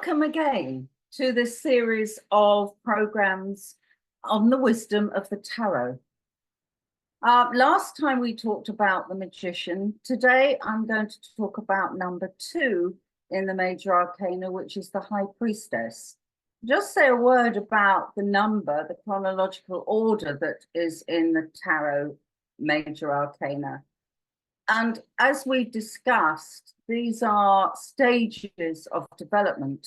Welcome again to this series of programs on the wisdom of the tarot. Last time we talked about the magician. Today I'm going to talk about number 2 in the Major Arcana, which is the High Priestess. Just say a word about the number, the chronological order that is in the Tarot Major Arcana. And as we discussed, these are stages of development,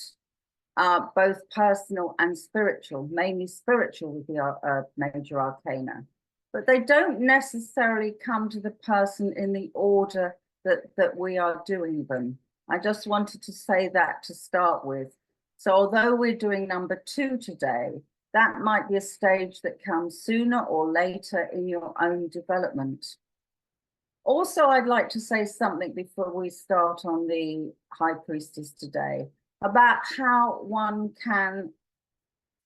both personal and spiritual, mainly spiritual with the Major Arcana. But they don't necessarily come to the person in the order that we are doing them. I just wanted to say that to start with. So although we're doing number 2 today, that might be a stage that comes sooner or later in your own development. Also, I'd like to say something before we start on the High Priestess today about how one can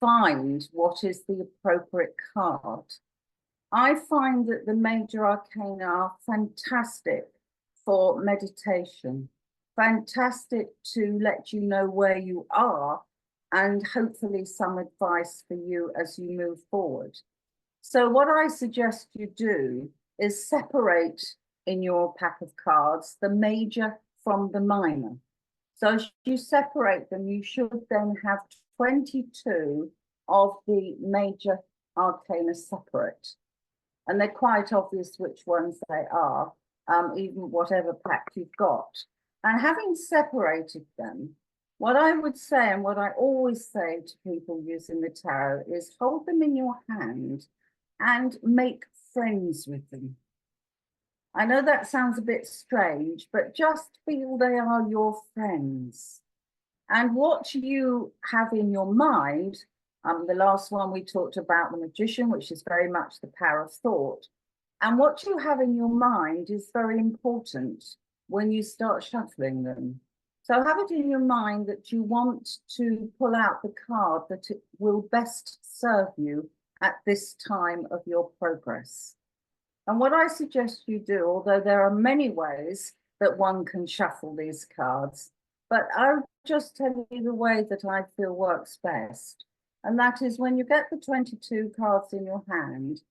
find what is the appropriate card. I find that the Major Arcana are fantastic for meditation, fantastic to let you know where you are and hopefully some advice for you as you move forward. So what I suggest you do is separate in your pack of cards the major from the minor. So as you separate them, you should then have 22 of the Major Arcana separate. And they're quite obvious which ones they are, even whatever pack you've got. And having separated them, what I would say, and what I always say to people using the tarot, is hold them in your hand and make friends with them. I know that sounds a bit strange, but just feel they are your friends. And what you have in your mind, the last one we talked about the magician, which is very much the power of thought. And what you have in your mind is very important when you start shuffling them. So have it in your mind that you want to pull out the card that it will best serve you at this time of your progress. And what I suggest you do, although there are many ways that one can shuffle these cards, but I'll just tell you the way that I feel works best. And that is when you get the 22 cards in your hand,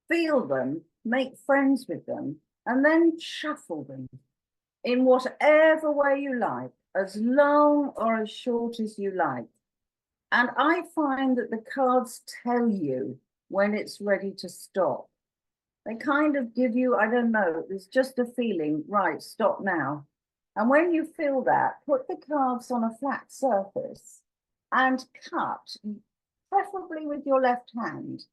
feel them, make friends with them, and then shuffle them in whatever way you like, as long or as short as you like. And I find that the cards tell you when it's ready to stop. They kind of give you, I don't know, there's just a feeling, right, stop now. And when you feel that, put the cards on a flat surface and cut, preferably with your left hand.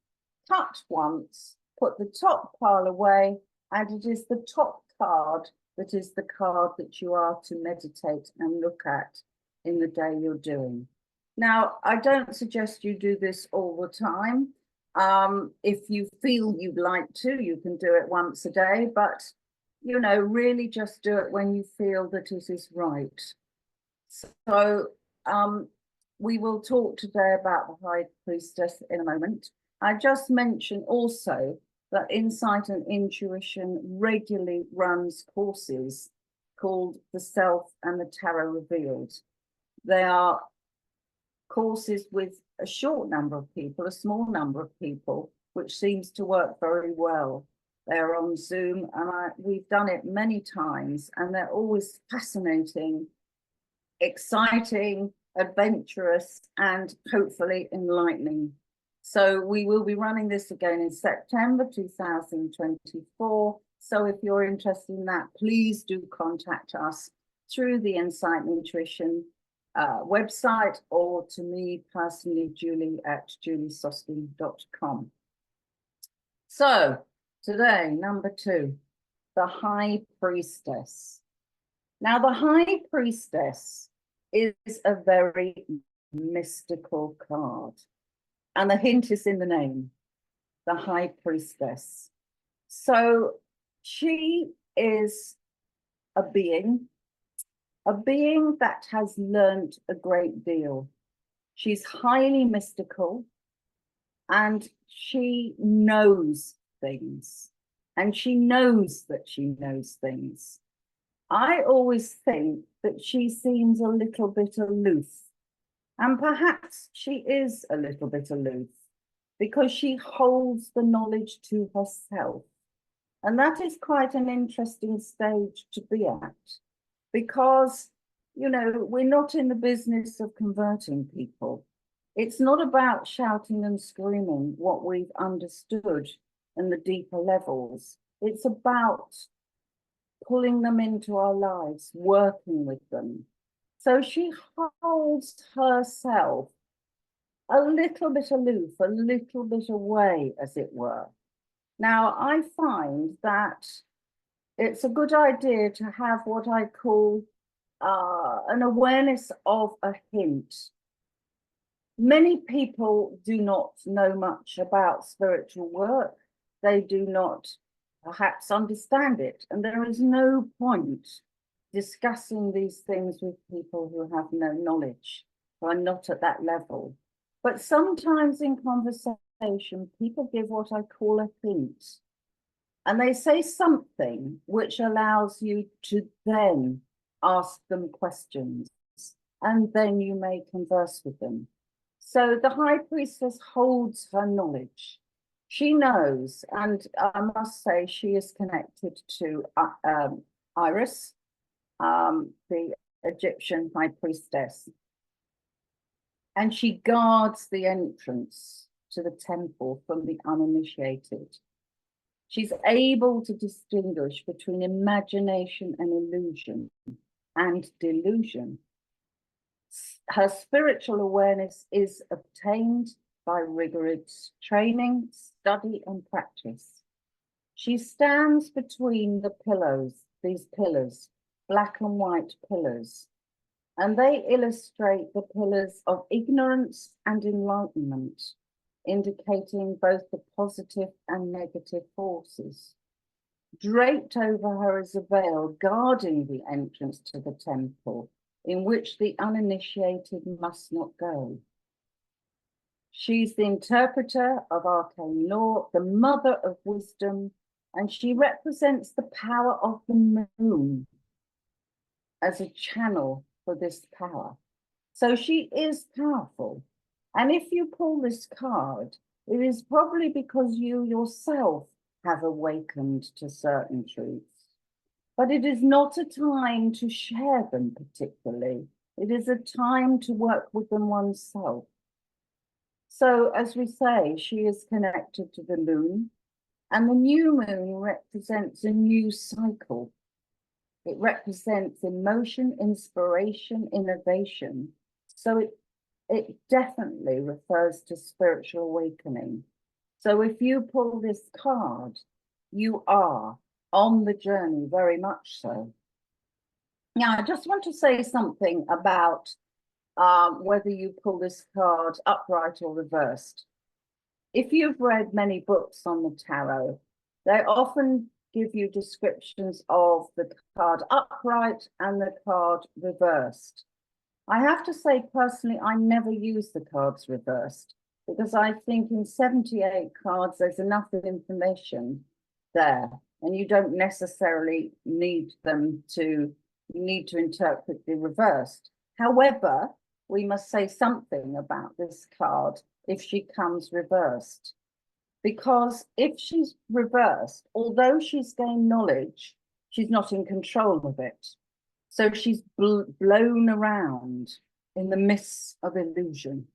Cut once, put the top pile away, and it is the top card that is the card that you are to meditate and look at in the day you're doing. Now, I don't suggest you do this all the time. If you feel you'd like to, you can do it once a day, but, you know, really just do it when you feel that it is right. So we will talk today about the High Priestess in a moment. I just mentioned also that Insight and Intuition regularly runs courses called The Self and the Tarot Revealed. They are courses with a short number of people, a small number of people, which seems to work very well. They're on Zoom, and we've done it many times, and they're always fascinating, exciting, adventurous, and hopefully enlightening. So we will be running this again in September 2024. So if you're interested in that, please do contact us through the Insight and Intuition website, or to me personally, julie@juliesostin.com. So today, number 2, the High Priestess. Now, the High Priestess is a very mystical card, and the hint is in the name, the High Priestess. So she is a being that has learned a great deal. She's highly mystical, and she knows things, and she knows that she knows things. I always think that she seems a little bit aloof And perhaps she is a little bit aloof because she holds the knowledge to herself. And that is quite an interesting stage to be at because, you know, we're not in the business of converting people. It's not about shouting and screaming what we've understood in the deeper levels. It's about pulling them into our lives, working with them. So she holds herself a little bit aloof, a little bit away, as it were. Now, I find that it's a good idea to have what I call an awareness of a hint. Many people do not know much about spiritual work. They do not perhaps understand it. And there is no point discussing these things with people who have no knowledge, who are not at that level. But sometimes in conversation, people give what I call a hint. And they say something which allows you to then ask them questions. And then you may converse with them. So the High Priestess holds her knowledge. She knows, and I must say she is connected to Iris, the Egyptian High Priestess. And she guards the entrance to the temple from the uninitiated. She's able to distinguish between imagination and illusion and delusion. Her spiritual awareness is obtained by rigorous training, study, and practice. She stands between the pillars, these pillars, black and white pillars, and they illustrate the pillars of ignorance and enlightenment, indicating both the positive and negative forces. Draped over her is a veil guarding the entrance to the temple, in which the uninitiated must not go. She's the interpreter of arcane law, the mother of wisdom, and she represents the power of the moon as a channel for this power. So she is powerful. And if you pull this card, it is probably because you yourself have awakened to certain truths. But it is not a time to share them particularly. It is a time to work with them oneself. So as we say, she is connected to the moon, and the new moon represents a new cycle. It represents emotion, inspiration, innovation. So it definitely refers to spiritual awakening. So if you pull this card, you are on the journey, very much so. Now, I just want to say something about whether you pull this card upright or reversed. If you've read many books on the tarot, they often give you descriptions of the card upright and the card reversed. I have to say, personally, I never use the cards reversed because I think in 78 cards, there's enough information there, and you don't necessarily need to interpret the reversed. However, we must say something about this card if she comes reversed. Because if she's reversed, although she's gained knowledge, she's not in control of it. So she's blown around in the mists of illusion.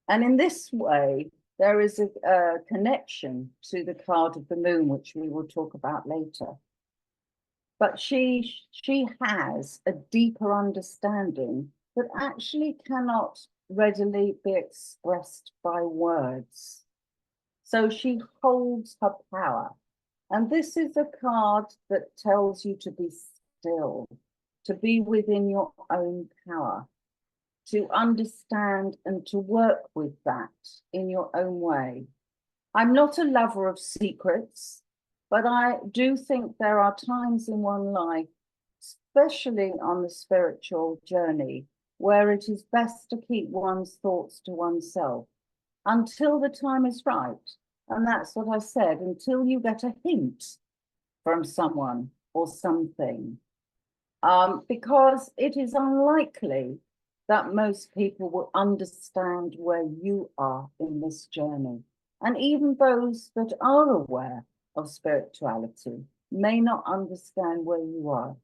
And in this way, there is a connection to the card of the moon, which we will talk about later. But she has a deeper understanding that actually cannot readily be expressed by words. So she holds her power. And this is a card that tells you to be still, to be within your own power, to understand and to work with that in your own way. I'm not a lover of secrets, but I do think there are times in one life, especially on the spiritual journey, where it is best to keep one's thoughts to oneself until the time is right. And that's what I said, until you get a hint from someone or something. Because it is unlikely that most people will understand where you are in this journey. And even those that are aware of spirituality may not understand where you are.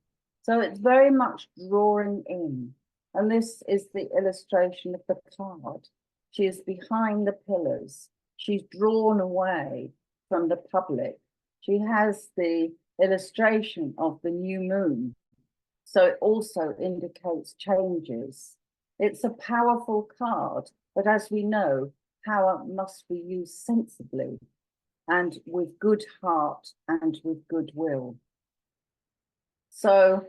So it's very much drawing in. And this is the illustration of the card. She is behind the pillars. She's drawn away from the public. She has the illustration of the new moon. So it also indicates changes. It's a powerful card, but as we know, power must be used sensibly and with good heart and with goodwill. So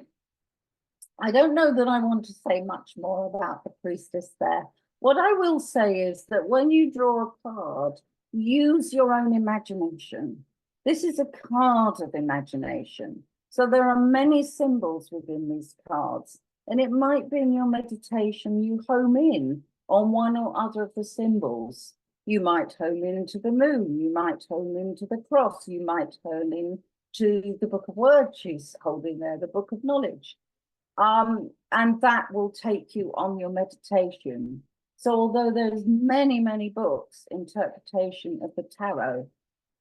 I don't know that I want to say much more about the priestess there. What I will say is that when you draw a card, use your own imagination. This is a card of imagination. So there are many symbols within these cards, and it might be in your meditation you home in on one or other of the symbols. You might home into the moon, you might home into the cross, you might home in to the book of words she's holding there, the book of knowledge. And that will take you on your meditation. So although there's many, many books, interpretation of the tarot,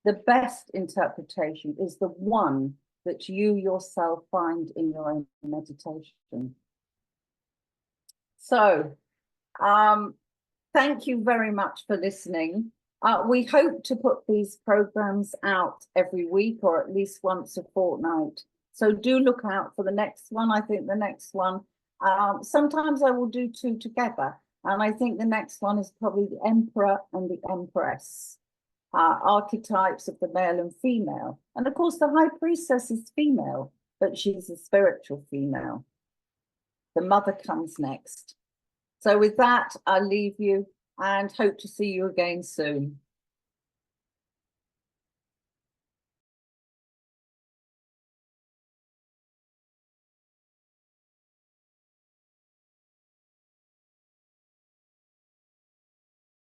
the best interpretation is the one that you yourself find in your own meditation. So, thank you very much for listening. We hope to put these programs out every week or at least once a fortnight. So do look out for the next one. I think the next one, sometimes I will do two together. And I think the next one is probably the Emperor and the Empress, archetypes of the male and female. And of course, the High Priestess is female, but she's a spiritual female. The Mother comes next. So with that, I'll leave you and hope to see you again soon.